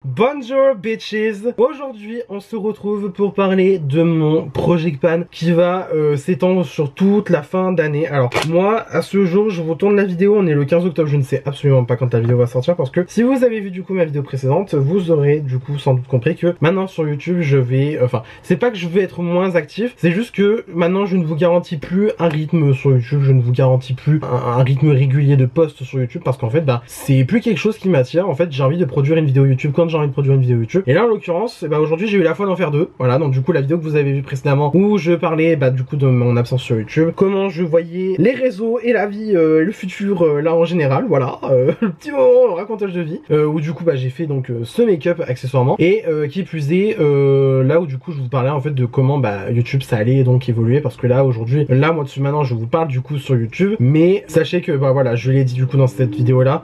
Bonjour bitches. Aujourd'hui on se retrouve pour parler de mon Project Pan qui va s'étendre sur toute la fin d'année. Alors moi à ce jour je vous tourne la vidéo, on est le 15 octobre, je ne sais absolument pas quand la vidéo va sortir parce que si vous avez vu du coup ma vidéo précédente, vous aurez du coup sans doute compris que maintenant sur YouTube je vais, enfin c'est pas que je vais être moins actif, c'est juste que maintenant je ne vous garantis plus un rythme sur YouTube, je ne vous garantis plus un rythme régulier de posts sur YouTube parce qu'en fait bah c'est plus quelque chose qui m'attire. En fait j'ai envie de produire une vidéo YouTube quand j'ai envie de produire une vidéo YouTube. Et là en l'occurrence, bah, aujourd'hui j'ai eu la foi d'en faire deux. Voilà, donc du coup la vidéo que vous avez vue précédemment où je parlais bah, du coup de mon absence sur YouTube, comment je voyais les réseaux et la vie, le futur là en général, voilà, le petit moment racontage de vie, où du coup bah, j'ai fait donc ce make-up accessoirement et qui plus est là où du coup je vous parlais en fait de comment bah, YouTube ça allait donc évoluer parce que là aujourd'hui, là moi dessus maintenant je vous parle du coup sur YouTube, mais sachez que bah voilà, je l'ai dit du coup dans cette vidéo là,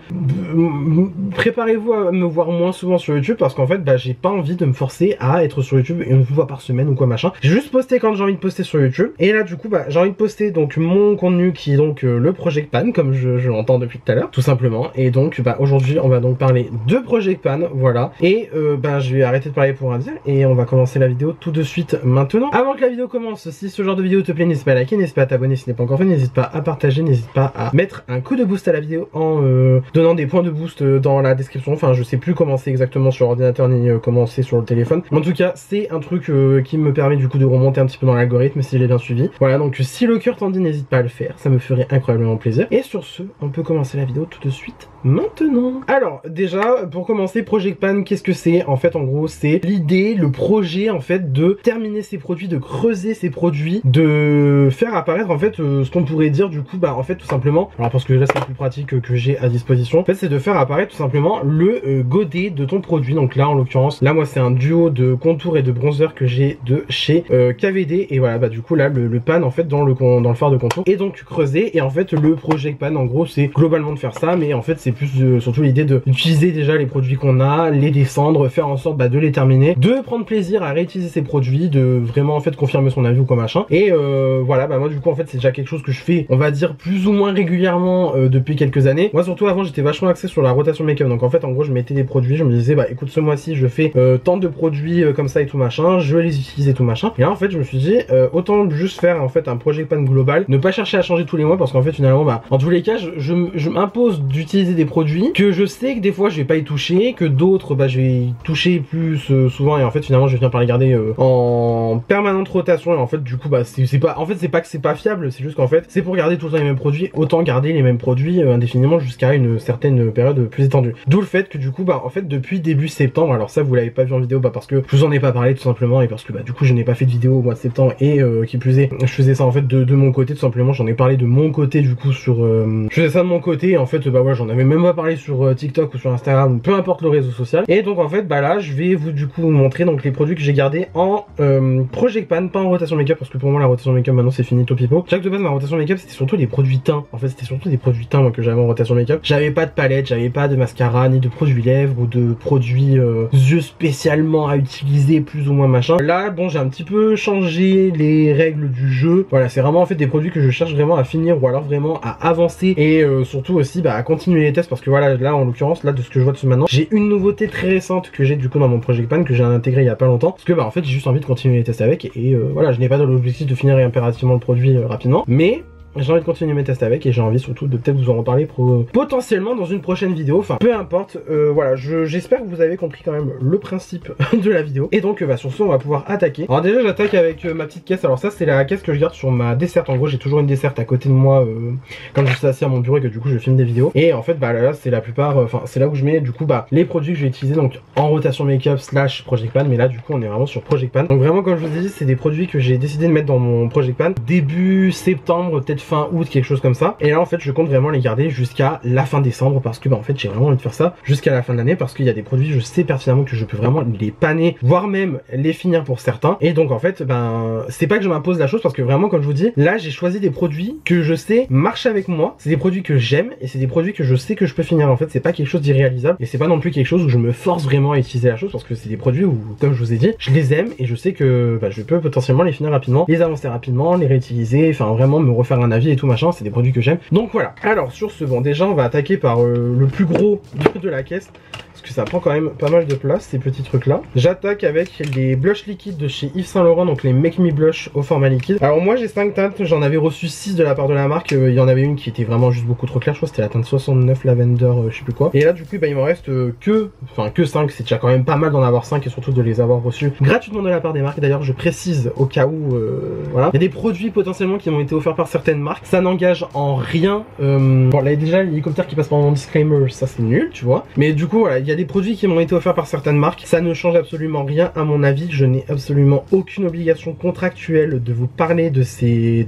préparez-vous à me voir moins souvent sur YouTube parce qu'en fait bah j'ai pas envie de me forcer à être sur YouTube une fois par semaine ou quoi machin. J'ai juste posté quand j'ai envie de poster sur YouTube et là du coup bah j'ai envie de poster donc mon contenu qui est donc le Project Pan comme je l'entends depuis tout à l'heure tout simplement. Et donc bah aujourd'hui on va donc parler de Project Pan, voilà, et bah je vais arrêter de parler pour un dire et on va commencer la vidéo tout de suite maintenant. Avant que la vidéo commence, si ce genre de vidéo te plaît, n'hésite pas à liker, n'hésite pas à t'abonner si ce n'est pas encore fait, n'hésite pas à partager, n'hésite pas à mettre un coup de boost à la vidéo en donnant des points de boost dans la description. Enfin je sais plus comment c'est exactement sur ordinateur ni comment c'est sur le téléphone. En tout cas c'est un truc qui me permet du coup de remonter un petit peu dans l'algorithme si j'ai bien suivi. Voilà, donc si le cœur t'en dit n'hésite pas à le faire, ça me ferait incroyablement plaisir. Et sur ce, on peut commencer la vidéo tout de suite maintenant. Alors déjà pour commencer, Project Pan, qu'est-ce que c'est? En fait en gros c'est l'idée, le projet en fait de terminer ses produits, de creuser ses produits, de faire apparaître en fait ce qu'on pourrait dire du coup bah en fait tout simplement, alors parce que là c'est le plus pratique que j'ai à disposition, en fait c'est de faire apparaître tout simplement le godet de ton produit. Donc là en l'occurrence, là moi c'est un duo de contour et de bronzer que j'ai de chez KVD et voilà bah du coup là le pan en fait dans le fard de contour est donc creusé et en fait le Project Pan en gros c'est globalement de faire ça, mais en fait c'est plus surtout l'idée d'utiliser déjà les produits qu'on a, les descendre, faire en sorte bah, de les terminer, de prendre plaisir à réutiliser ces produits, de vraiment en fait confirmer son avis ou quoi machin. Et voilà bah moi du coup en fait c'est déjà quelque chose que je fais on va dire plus ou moins régulièrement depuis quelques années. Moi surtout avant j'étais vachement axé sur la rotation make-up, donc en fait en gros je mettais des produits, je me disais bah écoute ce mois-ci je fais tant de produits comme ça et tout machin, je vais les utiliser tout machin. Et là en fait je me suis dit autant juste faire en fait un Project Pan global, ne pas chercher à changer tous les mois parce qu'en fait finalement bah en tous les cas je m'impose d'utiliser des produits que je sais que des fois je vais pas y toucher, que d'autres bah je vais y toucher plus souvent et en fait finalement je vais finir par les garder en permanente rotation et en fait du coup bah c'est pas, en fait c'est pas que c'est pas fiable, c'est juste qu'en fait c'est pour garder tout le temps les mêmes produits, autant garder les mêmes produits indéfiniment jusqu'à une certaine période plus étendue. D'où le fait que du coup bah en fait depuis début septembre, alors ça vous l'avez pas vu en vidéo bah parce que je vous en ai pas parlé tout simplement et parce que bah du coup je n'ai pas fait de vidéo au mois de septembre et qui plus est je faisais ça en fait de mon côté tout simplement, j'en ai parlé de mon côté du coup sur je faisais ça de mon côté et en fait bah ouais j'en avais même pas parlé sur TikTok ou sur Instagram, peu importe le réseau social. Et donc en fait bah là je vais vous du coup vous montrer donc les produits que j'ai gardés en Project Pan, pas en rotation make-up parce que pour moi la rotation make-up maintenant c'est fini topipo. Chaque de base ma rotation make-up c'était surtout des produits teints, en fait c'était surtout des produits teints moi que j'avais en rotation make-up. J'avais pas de palette, j'avais pas de mascara ni de produits lèvres ou de produits yeux spécialement à utiliser plus ou moins machin. Là bon j'ai un petit peu changé les règles du jeu, voilà c'est vraiment en fait des produits que je cherche vraiment à finir ou alors vraiment à avancer et surtout aussi bah à continuer les tests parce que voilà là en l'occurrence là de ce que je vois dessus maintenant j'ai une nouveauté très récente que j'ai du coup dans mon Project Pan que j'ai intégré il y a pas longtemps parce que bah en fait j'ai juste envie de continuer les tests avec et voilà je n'ai pas dans l'objectif de finir impérativement le produit rapidement, mais j'ai envie de continuer mes tests avec et j'ai envie surtout de peut-être vous en reparler potentiellement dans une prochaine vidéo, enfin peu importe, voilà j'espère que vous avez compris quand même le principe de la vidéo et donc bah sur ce on va pouvoir attaquer. Alors déjà j'attaque avec ma petite caisse, alors ça c'est la caisse que je garde sur ma desserte, en gros j'ai toujours une desserte à côté de moi quand je suis assis à mon bureau et que du coup je filme des vidéos et en fait bah là c'est la plupart, enfin c'est là où je mets du coup bah les produits que je vais utiliser donc en rotation make-up slash Project Pan, mais là du coup on est vraiment sur Project Pan. Donc vraiment comme je vous ai dit c'est des produits que j'ai décidé de mettre dans mon Project Pan début septembre, peut-être fin août, quelque chose comme ça. Et là en fait je compte vraiment les garder jusqu'à la fin décembre parce que bah en fait j'ai vraiment envie de faire ça jusqu'à la fin de l'année parce qu'il y a des produits je sais pertinemment que je peux vraiment les paner voire même les finir pour certains. Et donc en fait ben c'est pas que je m'impose la chose parce que vraiment comme je vous dis là j'ai choisi des produits que je sais marchent avec moi, c'est des produits que j'aime et c'est des produits que je sais que je peux finir. En fait c'est pas quelque chose d'irréalisable et c'est pas non plus quelque chose où je me force vraiment à utiliser la chose parce que c'est des produits où comme je vous ai dit je les aime et je sais que bah, je peux potentiellement les finir rapidement, les avancer rapidement, les réutiliser, enfin vraiment me refaire un avis et tout machin, c'est des produits que j'aime. Donc voilà, alors sur ce bon déjà on va attaquer par le plus gros de la caisse. Parce que ça prend quand même pas mal de place ces petits trucs là. J'attaque avec les blushs liquides de chez Yves Saint Laurent, donc les Make Me Blush au format liquide. Alors moi j'ai 5 teintes, j'en avais reçu 6 de la part de la marque, il y en avait une qui était vraiment juste beaucoup trop claire, je crois que c'était la teinte 69 Lavender, je sais plus quoi. Et là du coup bah, il m'en reste que 5, c'est déjà quand même pas mal d'en avoir 5 et surtout de les avoir reçus gratuitement de la part des marques. D'ailleurs je précise au cas où, voilà, il y a des produits potentiellement qui m'ont été offerts par certaines marques, ça n'engage en rien, bon là déjà l'hélicoptère qui passe par mon disclaimer, ça c'est nul tu vois, mais du coup voilà, il y a des produits qui m'ont été offerts par certaines marques, ça ne change absolument rien à mon avis, je n'ai absolument aucune obligation contractuelle de vous parler de ces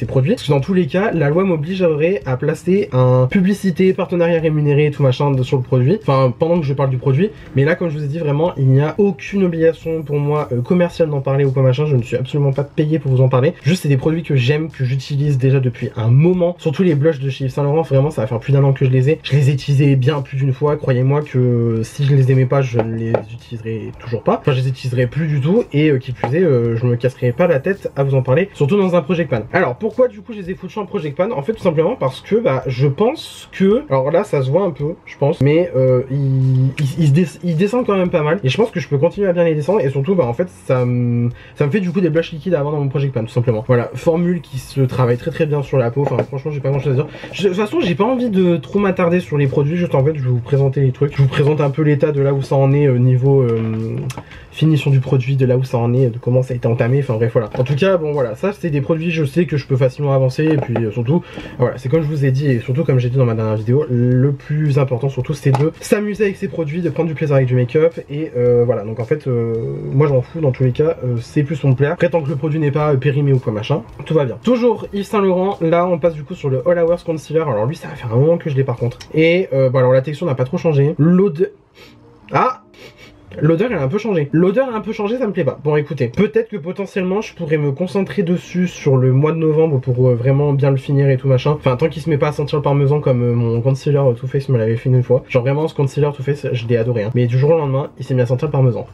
produits, parce que dans tous les cas la loi m'obligerait à placer un publicité, partenariat rémunéré et tout machin sur le produit, enfin pendant que je parle du produit, mais là comme je vous ai dit vraiment il n'y a aucune obligation pour moi commerciale d'en parler ou quoi machin, je ne suis absolument pas payé pour vous en parler, juste c'est des produits que j'aime, que j'utilise déjà depuis un moment, surtout les blushs de chez Yves Saint Laurent, vraiment ça va faire plus d'un an que je les ai utilisés bien plus d'une fois, croyez-moi que si je les aimais pas je ne les utiliserais toujours pas, enfin je les utiliserais plus du tout et qui plus est je me casserais pas la tête à vous en parler, surtout dans un Project Pan. Alors pourquoi du coup je les ai foutus en Project Pan? En fait tout simplement parce que bah je pense que, alors là ça se voit un peu je pense, mais ils descendent quand même pas mal et je pense que je peux continuer à bien les descendre et surtout bah en fait ça me fait du coup des blushs liquides à avoir dans mon Project Pan tout simplement. Voilà, formule qui se travaille très bien sur la peau, enfin franchement j'ai pas grand chose à dire. De toute façon j'ai pas envie de trop m'attarder sur les produits, juste en fait je vais vous présenter les trucs, je vous présente un peu l'état de là où ça en est niveau finition du produit, de là où ça en est, de comment ça a été entamé, enfin bref voilà. En tout cas bon voilà, ça c'est des produits je sais que je peux facilement avancer et puis surtout voilà, c'est comme je vous ai dit et surtout comme j'ai dit dans ma dernière vidéo, le plus important surtout c'est de s'amuser avec ces produits, de prendre du plaisir avec du make-up et voilà, donc en fait moi j'en fous dans tous les cas, c'est plus mon plaire. Après tant que le produit n'est pas périmé ou quoi machin, tout va bien. Toujours Yves Saint Laurent, là on passe du coup sur le All Hours Concealer, alors lui ça va faire un moment que je l'ai par contre. Et bon alors la texture n'a pas trop changé, l'odeur... Ah, l'odeur elle a un peu changé. L'odeur a un peu changé, ça me plaît pas. Bon écoutez, peut-être que potentiellement je pourrais me concentrer dessus sur le mois de novembre pour vraiment bien le finir et tout machin. Enfin tant qu'il se met pas à sentir le parmesan comme mon concealer Too Faced me l'avait fait une fois. Genre vraiment ce concealer Too Faced je l'ai adoré hein. Mais du jour au lendemain il s'est mis à sentir le parmesan.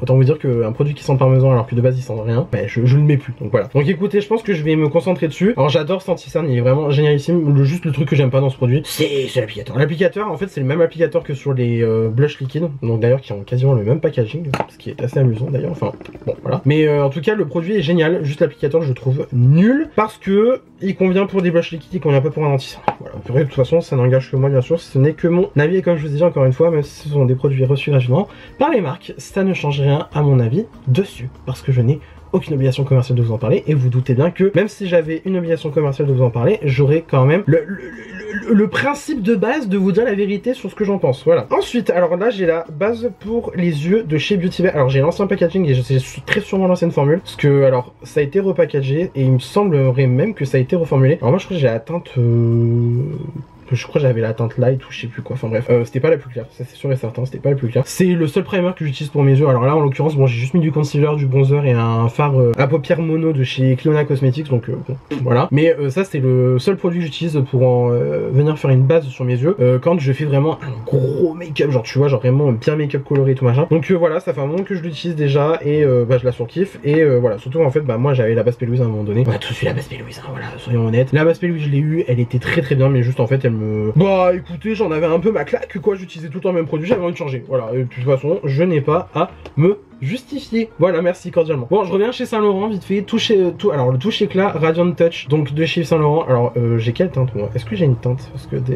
Autant vous dire qu'un produit qui sent le parmesan alors que de base il sent rien, bah, je le mets plus, donc voilà. Donc écoutez, je pense que je vais me concentrer dessus. Alors j'adore Sentisane, il est vraiment génialissime. Juste le truc que j'aime pas dans ce produit, c'est l'applicateur. L'applicateur en fait c'est le même applicateur que sur les blushs liquides, donc d'ailleurs qui ont quasiment le même packaging, ce qui est assez amusant d'ailleurs, enfin bon voilà. Mais en tout cas le produit est génial, juste l'applicateur je le trouve nul, parce que il convient pour des blushs liquides, il convient pas pour un anti-cerne. Voilà, de toute façon ça n'engage que moi bien sûr, ce n'est que mon avis et comme je vous ai dit encore une fois, même si ce sont des produits reçus gratuitement par les marques, ça ne change rien à mon avis dessus, parce que je n'ai aucune obligation commerciale de vous en parler et vous doutez bien que même si j'avais une obligation commerciale de vous en parler, j'aurais quand même le principe de base de vous dire la vérité sur ce que j'en pense, voilà. Ensuite, alors là j'ai la base pour les yeux de chez Beauty Bay. Alors j'ai l'ancien packaging et j'ai très sûrement l'ancienne formule, parce que alors ça a été repackagé et il me semblerait même que ça a été reformulé. Alors moi je crois que j'ai la teinte je crois que j'avais la teinte light ou je sais plus quoi, enfin bref, c'était pas la plus claire, ça c'est sûr et certain, c'était pas la plus claire. C'est le seul primer que j'utilise pour mes yeux. Alors là en l'occurrence bon j'ai juste mis du concealer, du bronzer et un fard à paupières mono de chez Cliona Cosmetics, donc bon voilà. Mais ça c'est le seul produit que j'utilise pour venir faire une base sur mes yeux quand je fais vraiment un gros make-up, genre tu vois, genre vraiment bien make-up coloré et tout machin. Donc voilà, ça fait un moment que je l'utilise déjà et bah je la surkiffe et voilà, surtout en fait bah moi j'avais la base P. Louise à un moment donné. On a tous eu la base P. Louise, hein, voilà, soyons honnêtes. La base P. Louise je l'ai eu, elle était très bien, mais juste en fait elle me... Bah écoutez, j'en avais un peu ma claque quoi, j'utilisais tout le temps le même produit, j'avais envie de changer. Voilà, et de toute façon, je n'ai pas à me justifié. Voilà, merci cordialement. Bon, je reviens chez Saint Laurent vite fait. Alors le touche éclat Radiant Touch, donc de chez Saint Laurent. Alors j'ai quelle teinte moi? Est-ce que j'ai une teinte?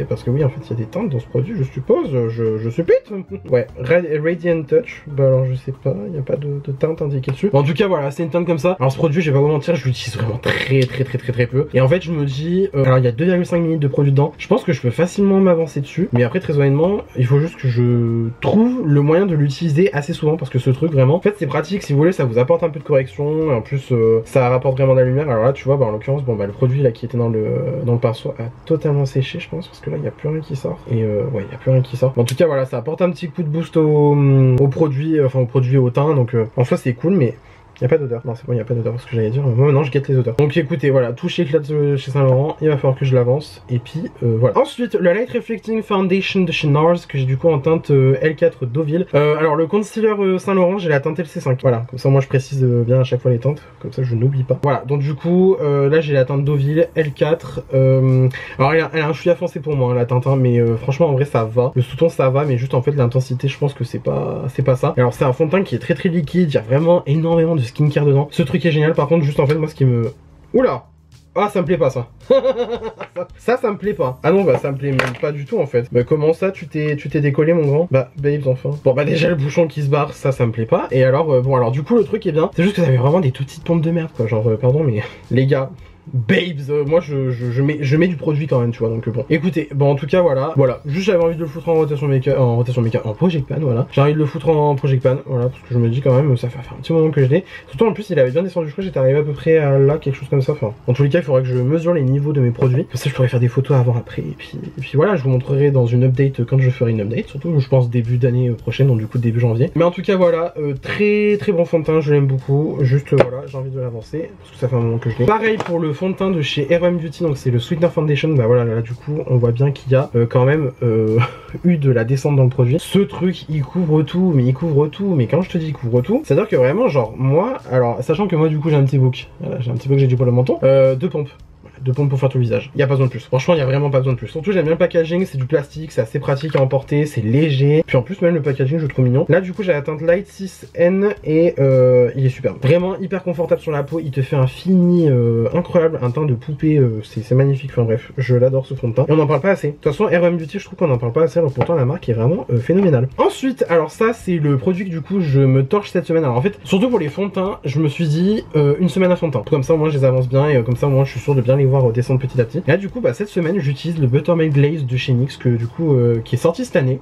Parce que oui, en fait, il y a des teintes dans ce produit, je suppose. Je suis pète. Ouais, Radiant Touch. Bah alors je sais pas, il n'y a pas de teinte indiquée dessus. Bon, en tout cas, voilà, c'est une teinte comme ça. Alors ce produit, je vais pas vous mentir, je l'utilise vraiment très peu. Et en fait, je me dis, alors il y a 2,5 minutes de produit dedans. Je pense que je peux facilement m'avancer dessus. Mais après, très honnêtement, il faut juste que je trouve le moyen de l'utiliser assez souvent parce que ce truc vraiment, en fait, c'est pratique si vous voulez, ça vous apporte un peu de correction. Et en plus, ça rapporte vraiment de la lumière. Alors là, tu vois, bah, en l'occurrence, bon, bah, le produit là qui était dans le pinceau a totalement séché, je pense, parce que là, il n'y a plus rien qui sort. Et ouais, il n'y a plus rien qui sort. En tout cas, voilà, ça apporte un petit coup de boost au produit, enfin au produit au teint. Donc en soi, c'est cool, mais Y a pas d'odeur. Non, c'est bon, y a pas d'odeur, parce que j'allais dire. Moi, maintenant, je guette les odeurs. Donc écoutez, voilà, tout chez Éclat chez Saint Laurent. Il va falloir que je l'avance. Et puis, voilà. Ensuite, le Light Reflecting Foundation de chez NARS, que j'ai du coup en teinte L4 Deauville. Alors, le concealer Saint Laurent, j'ai la teinte LC5. Voilà, comme ça, moi, je précise bien à chaque fois les teintes. Comme ça, je n'oublie pas. Voilà, donc du coup, là, j'ai la teinte Deauville L4. Alors, elle a un chouïa foncé pour moi, hein, la teinte, hein, mais franchement, en vrai, ça va. Le sous-ton, ça va, mais juste en fait, l'intensité, je pense que c'est pas ça. Alors, c'est un fond de teint qui est très liquide. Il y a vraiment énormément de skincare dedans. Ce truc est génial. Par contre, juste en fait, moi, ce qui me... Oula! Ah, ça me plaît pas, ça. ça me plaît pas. Ah non, bah ça me plaît même pas du tout en fait. Bah comment ça, tu t'es décollé mon grand? Bah babes enfin. Bon bah déjà le bouchon qui se barre, ça me plaît pas. Et alors, bon alors du coup le truc est bien. C'est juste que ça avait vraiment des toutes petites pompes de merde quoi. Genre pardon mais les gars. Babes, moi je mets du produit quand même, tu vois, donc bon. Écoutez, bon en tout cas voilà, juste j'avais envie de le foutre en rotation make-up, en project pan, voilà. J'ai envie de le foutre en project pan, voilà, parce que je me dis quand même, ça fait un petit moment que je l'ai. Surtout en plus il avait bien descendu, je crois que j'étais arrivé à peu près à là, quelque chose comme ça. Enfin, en tous les cas il faudrait que je mesure les niveaux de mes produits, comme ça je pourrais faire des photos avant après, et puis voilà, je vous montrerai dans une update quand je ferai une update, surtout je pense début d'année prochaine, donc du coup début janvier. Mais en tout cas voilà, très bon fond de teint, je l'aime beaucoup, juste voilà, j'ai envie de l'avancer, parce que ça fait un moment que je l'ai. Pareil pour le fond de teint de chez RM Beauty, donc c'est le Sweetener Foundation. Bah voilà, là du coup on voit bien qu'il y a quand même eu de la descente dans le produit. Ce truc il couvre tout, mais quand je te dis il couvre tout, c'est à dire que vraiment genre moi, alors sachant que moi du coup j'ai un petit book, voilà, j'ai du poil au menton, 2 pompes. De pompes pour faire tout le visage. Il n'y a pas besoin de plus. Franchement, il n'y a vraiment pas besoin de plus. Surtout, j'aime bien le packaging, c'est du plastique, c'est assez pratique à emporter, c'est léger. Puis en plus, même le packaging, je le trouve mignon. Là, du coup, j'ai la teinte Light 6N et il est superbe. Vraiment hyper confortable sur la peau. Il te fait un fini incroyable, un teint de poupée. C'est magnifique. Enfin bref, je l'adore ce fond de teint. Et on n'en parle pas assez. De toute façon, RM Beauty, je trouve qu'on n'en parle pas assez. Alors pourtant, la marque est vraiment phénoménale. Ensuite, alors ça, c'est le produit que du coup, je me torche cette semaine. Alors en fait, surtout pour les fonds de teint, je me suis dit une semaine à fond de teint. Comme ça, moi, je les avance bien et comme ça, moi, je suis sûr de bien les voir descendre petit à petit. Et là du coup bah cette semaine j'utilise le Buttermilk Glaze de chez NYX que du coup qui est sorti cette année,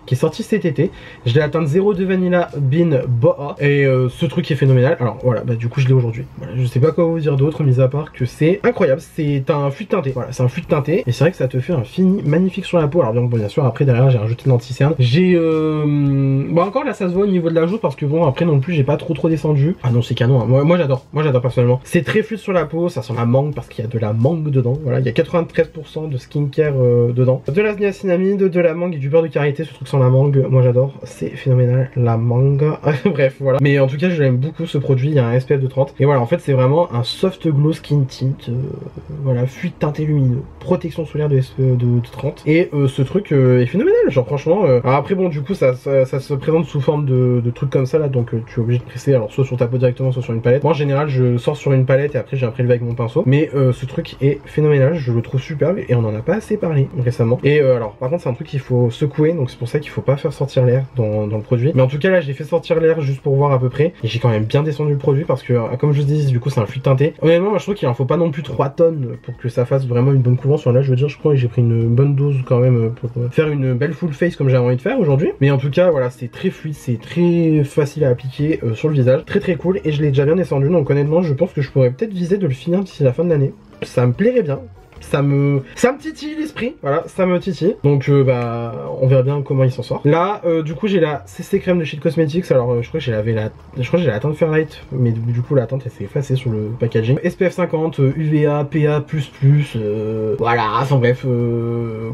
qui est sorti cet été. Je l'ai atteint 02 Vanilla Bean Boa et ce truc est phénoménal. Alors voilà, bah du coup je l'ai aujourd'hui. Voilà, je sais pas quoi vous dire d'autre mis à part que c'est incroyable. C'est un fluide teinté. Voilà, c'est un fluide teinté et c'est vrai que ça te fait un fini magnifique sur la peau. Alors bien sûr après derrière j'ai rajouté de l'anti-cerne. J'ai bon encore là ça se voit au niveau de la joue parce que bon après non plus j'ai pas trop descendu. Ah non c'est canon. Hein. Moi j'adore personnellement. C'est très fluide sur la peau, ça sent la mangue parce qu'il y a de la mangue dedans. Voilà, il y a 93% de skincare dedans. De la niacinamide, de la mangue et du beurre de karité, ce truc sans la mangue, moi j'adore, c'est phénoménal, la mangue. Bref, voilà. Mais en tout cas, je l'aime beaucoup ce produit, il y a un SPF de 30. Et voilà, en fait, c'est vraiment un soft glow skin tint, voilà, fluide teinté lumineux, protection solaire de 30. Et ce truc est phénoménal, genre franchement. Alors après, bon, du coup, ça se présente sous forme de trucs comme ça là, donc tu es obligé de presser, alors soit sur ta peau directement, soit sur une palette. Moi, en général, je sors sur une palette et après, j'ai un prélevé avec mon pinceau. Mais ce truc est phénoménal, je le trouve superbe et on en a pas assez parlé récemment. Et alors par contre c'est un truc qu'il faut secouer, donc c'est pour ça qu'il faut pas faire sortir l'air dans le produit. Mais en tout cas là j'ai fait sortir l'air juste pour voir à peu près et j'ai quand même bien descendu le produit parce que comme je vous dis du coup c'est un fluide teinté. Honnêtement moi je trouve qu'il en faut pas non plus 3 tonnes pour que ça fasse vraiment une bonne couvrance. Là je veux dire je crois que j'ai pris une bonne dose quand même pour faire une belle full face comme j'ai envie de faire aujourd'hui. Mais en tout cas voilà c'est très fluide, c'est très facile à appliquer sur le visage, très cool et je l'ai déjà bien descendu donc honnêtement je pense que je pourrais peut-être viser de le finir d'ici la fin de l'année. Ça me plairait bien. Ça me titille l'esprit, voilà, ça me titille. Donc bah on verra bien comment il s'en sort. Là du coup j'ai la CC crème de Sheet Cosmetics. Alors je crois que j'ai la teinte Fairlight, mais du coup la teinte elle s'est effacée sur le packaging. SPF 50, UVA, PA++, voilà, enfin bref,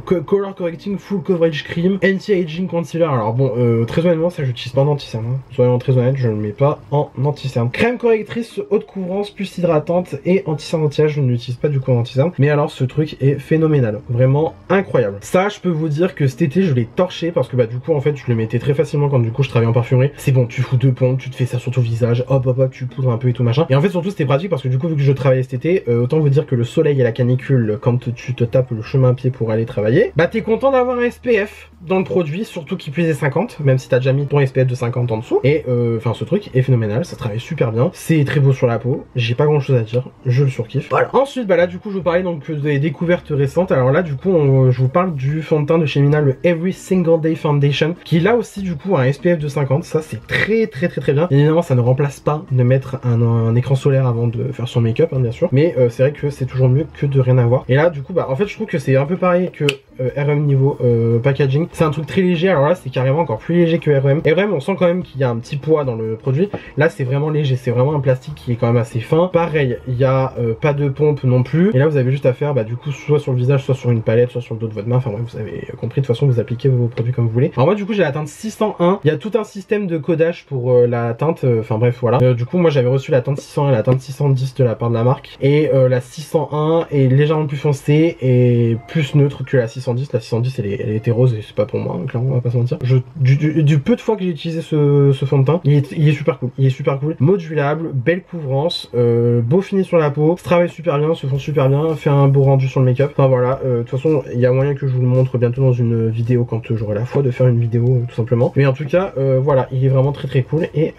Color Correcting Full Coverage Cream, Anti-Aging Concealer. Alors bon, très honnêtement ça j'utilise pas en anti-cerne, hein. Soyons très honnêtes, je ne le mets pas en anti-cerne. Crème correctrice haute couvrance plus hydratante et anti-cerne anti-âge, je ne l'utilise pas du coup en anti-cerne. Mais alors ce truc est phénoménal, vraiment incroyable. Ça je peux vous dire que cet été je l'ai torché parce que bah du coup en fait je le mettais très facilement quand du coup je travaillais en parfumerie. C'est bon, tu fous 2 pompes, tu te fais ça sur ton visage, hop, tu poudres un peu et tout machin. Et en fait surtout c'était pratique parce que du coup vu que je travaillais cet été, autant vous dire que le soleil et la canicule quand tu te tapes le chemin à pied pour aller travailler, bah t'es content d'avoir un SPF dans le produit, surtout qu'il puisait 50, même si t'as déjà mis ton SPF de 50 en dessous. Et enfin ce truc est phénoménal, ça travaille super bien, c'est très beau sur la peau, j'ai pas grand chose à dire, je le surkiffe. Voilà. Ensuite bah là du coup je vous parlais donc de des découvertes récentes. Alors là du coup je vous parle du fond de teint de chez Mina, le Every Single Day Foundation, qui là aussi du coup a un SPF de 50. Ça c'est très bien. Évidemment ça ne remplace pas de mettre un écran solaire avant de faire son make-up hein, bien sûr, mais c'est vrai que c'est toujours mieux que de rien avoir. Et là du coup bah en fait je trouve que c'est un peu pareil que RM niveau packaging. C'est un truc très léger. Alors là c'est carrément encore plus léger que RM. RM on sent quand même qu'il y a un petit poids dans le produit. Là c'est vraiment léger, c'est vraiment un plastique qui est quand même assez fin. Pareil, il y a pas de pompe non plus. Et là vous avez juste à faire bah du coup soit sur le visage, soit sur une palette, soit sur le dos de votre main. Enfin bref, vous avez compris, de toute façon vous appliquez vos produits comme vous voulez. Alors moi du coup j'ai la teinte 601. Il y a tout un système de codage pour la teinte, enfin bref voilà. Du coup moi j'avais reçu la teinte 601 et la teinte 610 de la part de la marque. Et la 601 est légèrement plus foncée et plus neutre que la 610. La 610 elle était rose et c'est pas pour moi, hein, clairement on va pas se mentir. Du peu de fois que j'ai utilisé ce fond de teint, il est super cool. Il est super cool, modulable, belle couvrance, beau fini sur la peau, se travaille super bien, se fond super bien, fait un beau rendu sur le make-up. Enfin voilà, de toute façon il y a moyen que je vous le montre bientôt dans une vidéo quand j'aurai la foi de faire une vidéo tout simplement. Mais en tout cas voilà, il est vraiment très cool et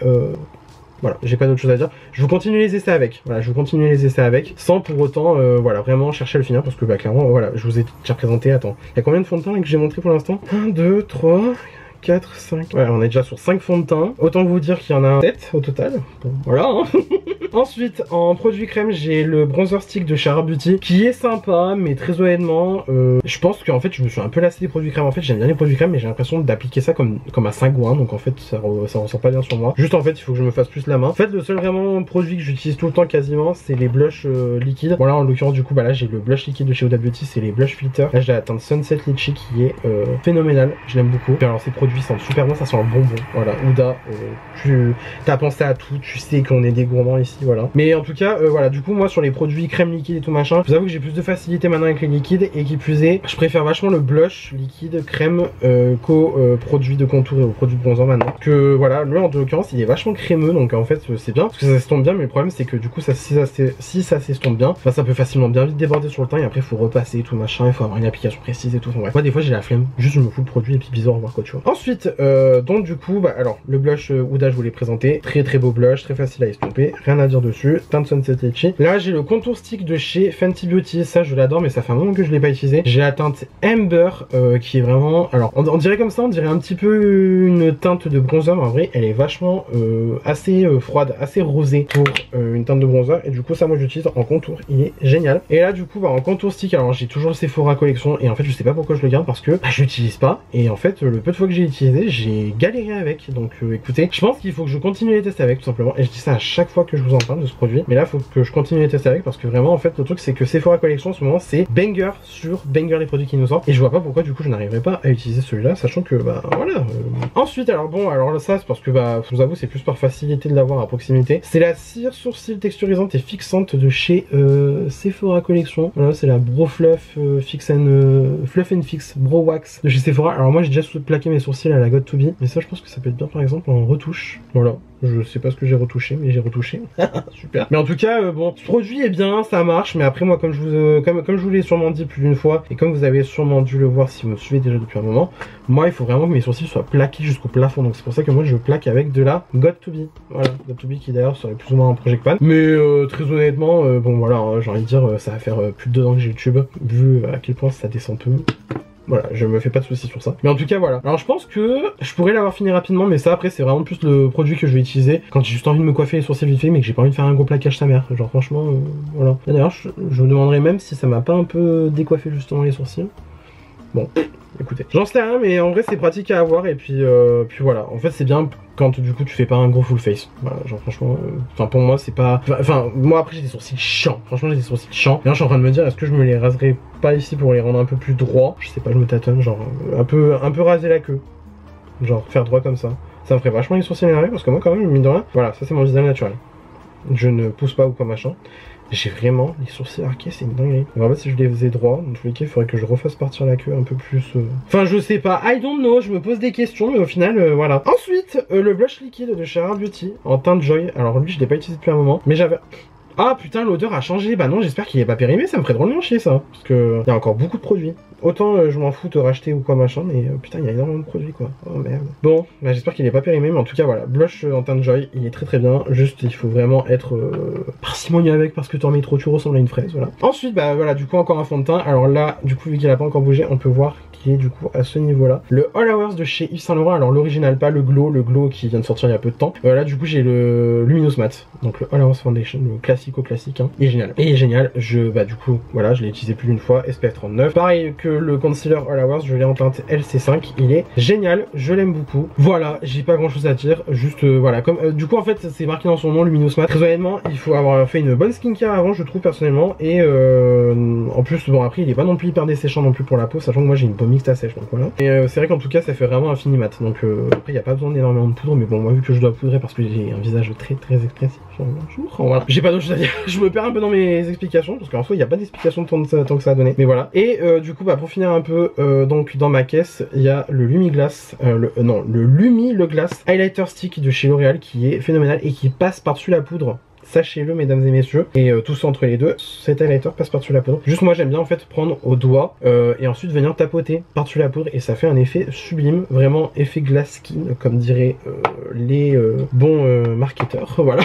voilà, j'ai pas d'autre chose à dire. Je vous continue les essais avec. Voilà, je vous continue les essais avec. Sans pour autant, voilà, vraiment chercher à le finir. Parce que, bah, clairement, voilà, je vous ai déjà présenté. Attends, il y a combien de fonds de teint là, que j'ai montré pour l'instant? 1, 2, 3, 4, 5. Ouais, on est déjà sur 5 fonds de teint. Autant vous dire qu'il y en a 7 au total. Bon, voilà, hein. Ensuite, en produit crème, j'ai le bronzer stick de Chara Beauty qui est sympa, mais très honnêtement, je pense qu'en fait, je me suis un peu lassé des produits crème. En fait, j'aime bien les produits crème, mais j'ai l'impression d'appliquer ça comme à Saint-Gouin. Donc en fait, ça ressort pas bien sur moi. Juste en fait, il faut que je me fasse plus la main. En fait, le seul vraiment produit que j'utilise tout le temps quasiment, c'est les blushs liquides. Voilà, en l'occurrence, du coup, bah là, j'ai le blush liquide de chez Huda Beauty, c'est les blush filter. Là, j'ai la teinte Sunset Litchi qui est phénoménale. Je l'aime beaucoup. Et alors, ces produits sentent super bon, ça sent un bonbon. Voilà, Huda, tu as pensé à tout, tu sais qu'on est des gourmands ici, voilà. Mais en tout cas, voilà, du coup, moi sur les produits crème liquide et tout machin, je vous avoue que j'ai plus de facilité maintenant avec les liquides et qui plus est, je préfère vachement le blush liquide crème qu'au produit de contour et au produit de bronzer maintenant. Que voilà, lui en l'occurrence, il est vachement crémeux, donc en fait, c'est bien parce que ça s'estompe bien, mais le problème c'est que du coup, si ça s'estompe bien, bah, ça peut facilement bien vite déborder sur le teint et après, il faut repasser tout machin, il faut avoir une application précise et tout. Enfin, bref, moi, des fois, j'ai la flemme, juste je me fous le produit et puis bizarre, au revoir quoi, tu vois. Ensuite, donc du coup, bah alors, le blush Huda, je vous l'ai présenté, très beau blush, très facile à estomper, rien à dire dessus, teinte Sunset Litchi. Là j'ai le contour stick de chez Fenty Beauty, ça je l'adore mais ça fait un moment que je l'ai pas utilisé. J'ai la teinte Amber qui est vraiment, alors on dirait comme ça, on dirait un petit peu une teinte de bronzer, mais en vrai elle est vachement assez froide, assez rosée pour une teinte de bronzer et du coup ça moi j'utilise en contour, il est génial. Et là du coup bah, en contour stick, alors j'ai toujours le Sephora collection et en fait je sais pas pourquoi je le garde parce que bah, je l'utilise pas et en fait le peu de fois que j'ai utilisé j'ai galéré avec, donc écoutez, je pense qu'il faut que je continue les tests avec tout simplement et je dis ça à chaque fois que je vous en parle de ce produit, mais là faut que je continue les tests avec parce que vraiment en fait le truc c'est que Sephora collection en ce moment c'est banger sur banger les produits qui nous sortent et je vois pas pourquoi du coup je n'arriverai pas à utiliser celui-là sachant que bah voilà. Ensuite alors bon, alors ça c'est parce que bah je vous avoue c'est plus par facilité de l'avoir à proximité, c'est la cire sourcil texturisante et fixante de chez Sephora collection. Voilà, c'est la Bro Fluff Fix and Fix Bro Wax de chez Sephora. Alors moi j'ai déjà plaqué mes sourcils à la God To Be, mais ça je pense que ça peut être bien par exemple en retouche. Voilà, je sais pas ce que j'ai retouché, mais j'ai retouché. Super. Mais en tout cas, bon, ce produit est bien, ça marche, mais après moi, comme je vous l'ai sûrement dit plus d'une fois, et comme vous avez sûrement dû le voir si vous me suivez déjà depuis un moment, moi, il faut vraiment que mes sourcils soient plaqués jusqu'au plafond. Donc c'est pour ça que moi, je plaque avec de la God To Be. Voilà, God To Be qui d'ailleurs serait plus ou moins un Project Pan. Mais très honnêtement, bon voilà, hein, j'ai envie de dire, ça va faire plus de 2 ans que j'ai YouTube, vu à quel point ça descend peu. Voilà, je me fais pas de soucis sur ça. Mais en tout cas, voilà. Alors je pense que je pourrais l'avoir fini rapidement, mais ça après c'est vraiment plus le produit que je vais utiliser quand j'ai juste envie de me coiffer les sourcils vite fait, mais que j'ai pas envie de faire un gros plaquage sa mère. Genre franchement, voilà. D'ailleurs, je me demanderais même si ça m'a pas un peu décoiffé justement les sourcils. Bon, écoutez, j'en sais rien, mais en vrai c'est pratique à avoir et puis voilà. En fait c'est bien quand du coup tu fais pas un gros full face. Voilà, genre franchement, enfin pour moi c'est pas, enfin moi après j'ai des sourcils chiants. Franchement j'ai des sourcils chiants. Et là je suis en train de me dire est-ce que je me les raserais pas ici pour les rendre un peu plus droits. Je sais pas, je me tâtonne, genre un peu raser la queue, genre faire droit comme ça. Ça me ferait vachement les sourcils énervés parce que moi quand même mine de rien, voilà, ça c'est mon design naturel. Je ne pousse pas ou quoi machin. J'ai vraiment les sourcils arqués, c'est une dinguerie. On va voir si je les faisais droits. Dans tous les cas, il faudrait que je refasse partir la queue un peu plus. Enfin, je sais pas. I don't know. Je me pose des questions, mais au final, voilà. Ensuite, le blush liquide de Chara Beauty en teinte Joy. Alors lui, je l'ai pas utilisé depuis un moment, mais j'avais. Ah putain, l'odeur a changé. Bah non, j'espère qu'il est pas périmé. Ça me ferait drôlement chier ça, parce que il y a encore beaucoup de produits. Autant je m'en fous de racheter ou quoi machin, mais putain il y a énormément de produits quoi. Oh merde. Bon, bah, j'espère qu'il est pas périmé, mais en tout cas voilà, blush en teint de Joy, il est très bien. Juste il faut vraiment être parcimonieux avec parce que t'en mets trop, tu ressembles à une fraise, voilà. Ensuite bah voilà, du coup encore un fond de teint. Alors là, du coup vu qu'il a pas encore bougé, on peut voir qui est du coup à ce niveau là. Le All Hours de chez Yves Saint Laurent, alors l'original, pas le glow qui vient de sortir il y a peu de temps. Là du coup j'ai le Luminous Matte, donc le All Hours Foundation, le classique, hein. Il est génial. Et il est génial, bah du coup voilà, je l'ai utilisé plus d'une fois, SPF 39. Pareil que le concealer All Hours, je l'ai en teinte LC5, il est génial, je l'aime beaucoup. Voilà, j'ai pas grand chose à dire, juste voilà, comme du coup en fait c'est marqué dans son nom Luminous Matte. Très honnêtement, il faut avoir fait une bonne skincare avant, je trouve personnellement, et en plus bon après il est pas non plus hyper desséchant non plus pour la peau, sachant que moi j'ai une peau mixte à sèche, donc voilà. Et c'est vrai qu'en tout cas ça fait vraiment un fini mat, donc après il n'y a pas besoin d'énormément de poudre, mais bon moi vu que je dois poudrer parce que j'ai un visage très expressif, voilà, j'ai pas d'autre chose à dire. Je me perds un peu dans mes explications parce qu'en soi il n'y a pas d'explication tant que ça a donné, mais voilà. Et du coup bah pour finir un peu, donc dans ma caisse il y a le Lumiglass, le Lumiglass Highlighter Stick de chez L'Oréal qui est phénoménal et qui passe par-dessus la poudre. Sachez-le mesdames et messieurs, et tout ça entre les deux, cet highlighter passe par-dessus la poudre. Juste moi j'aime bien en fait prendre au doigt et ensuite venir tapoter par-dessus la poudre et ça fait un effet sublime, vraiment effet glass skin comme diraient les bons marketeurs, voilà.